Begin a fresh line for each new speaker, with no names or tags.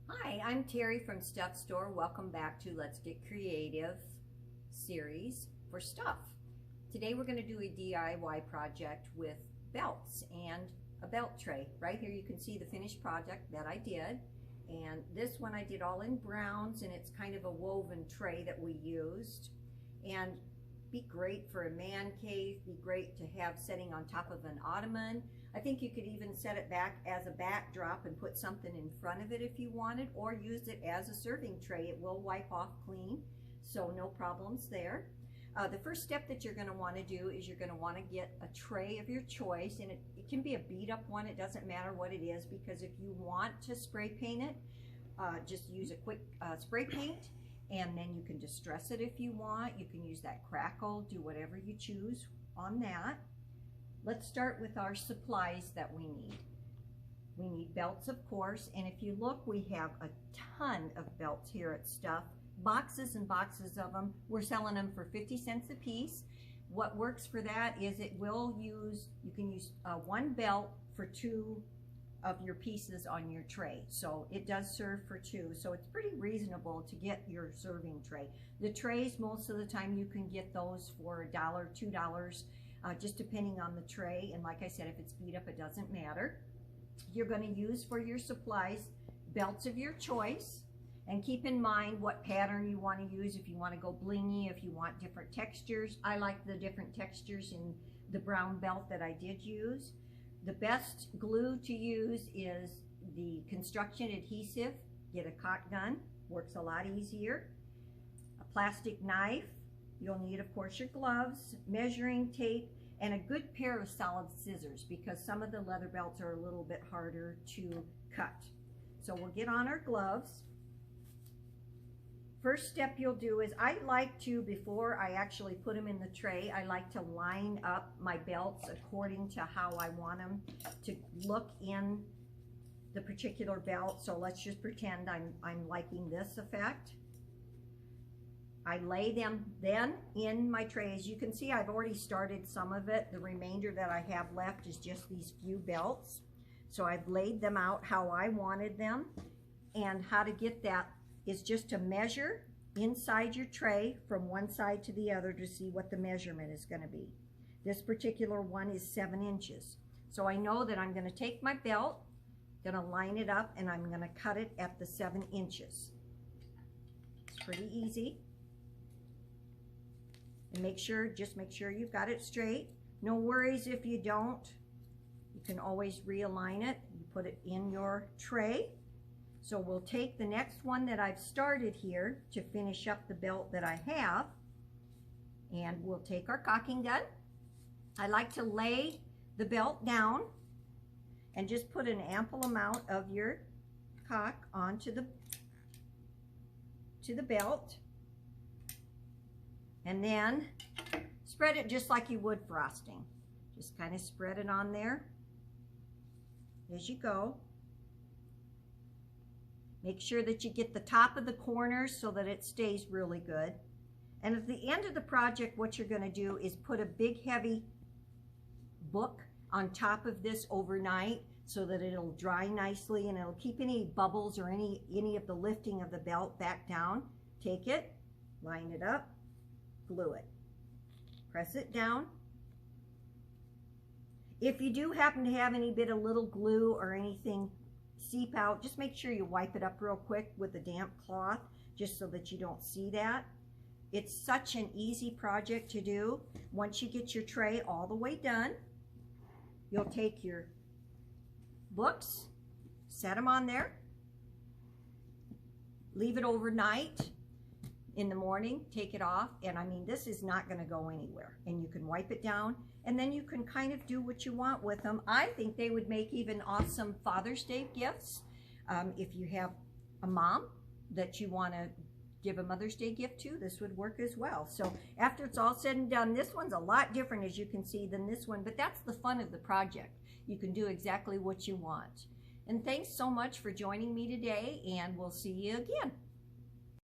Hi, I'm Terry from Stuff Store. Welcome back to Let's Get Creative series for stuff. Today we're going to do a DIY project with belts and a belt tray. Right here you can see the finished project that I did. And this one I did all in browns, and it's kind of a woven tray that we used. And be great for a man cave, be great to have setting on top of an ottoman. I think you could even set it back as a backdrop and put something in front of it if you wanted, or use it as a serving tray. It will wipe off clean, so no problems there. The first step that you're going to want to do is you're going to want to get a tray of your choice, and it can be a beat up one. It doesn't matter what it is, because if you want to spray paint it, just use a quick spray paint, and then you can distress it if you want. You can use that crackle, do whatever you choose on that. Let's start with our supplies that we need. We need belts, of course, and if you look, we have a ton of belts here at Stuff. Boxes and boxes of them. We're selling them for 50 cents a piece. What works for that is you can use one belt for two of your pieces on your tray. So it does serve for two. So it's pretty reasonable to get your serving tray. The trays, most of the time you can get those for $1, $2, just depending on the tray. And like I said, if it's beat up, it doesn't matter. You're going to use for your supplies belts of your choice, and keep in mind what pattern you want to use. If you want to go blingy, if you want different textures. I like the different textures in the brown belt that I did use. The best glue to use is the construction adhesive. Get a caulk gun, works a lot easier. A plastic knife. You'll need, of course, your gloves, measuring tape, and a good pair of solid scissors, because some of the leather belts are a little bit harder to cut. So we'll get on our gloves. First step you'll do is, I like to, before I actually put them in the tray, I like to line up my belts according to how I want them to look in the particular belt. So let's just pretend I'm liking this effect. I lay them then in my tray. As you can see, I've already started some of it. The remainder that I have left is just these few belts. So I've laid them out how I wanted them. And how to get that is just to measure inside your tray from one side to the other to see what the measurement is going to be. This particular one is 7 inches. So I know that I'm going to take my belt, going to line it up, and I'm going to cut it at the 7 inches. It's pretty easy. And just make sure you've got it straight. No worries if you don't. You can always realign it. You put it in your tray. So we'll take the next one that I've started here to finish up the belt that I have, and we'll take our caulking gun. I like to lay the belt down and just put an ample amount of your caulk onto the belt, and then spread it just like you would frosting. Just kind of spread it on there as you go. Make sure that you get the top of the corners so that it stays really good. And at the end of the project, what you're going to do is put a big heavy book on top of this overnight so that it'll dry nicely, and it'll keep any bubbles or any of the lifting of the belt back down. Take it, line it up, glue it. Press it down. If you do happen to have any bit of little glue or anything seep out, just make sure you wipe it up real quick with a damp cloth, just so that you don't see that. It's such an easy project to do. Once you get your tray all the way done, you'll take your books, set them on there, leave it overnight. In the morning, take it off, and I mean, this is not going to go anywhere, and you can wipe it down, and then you can kind of do what you want with them. I think they would make even awesome Father's Day gifts. If you have a mom that you want to give a Mother's Day gift to, this would work as well. So after it's all said and done, this one's a lot different, as you can see, than this one, but that's the fun of the project. You can do exactly what you want. And thanks so much for joining me today, and we'll see you again.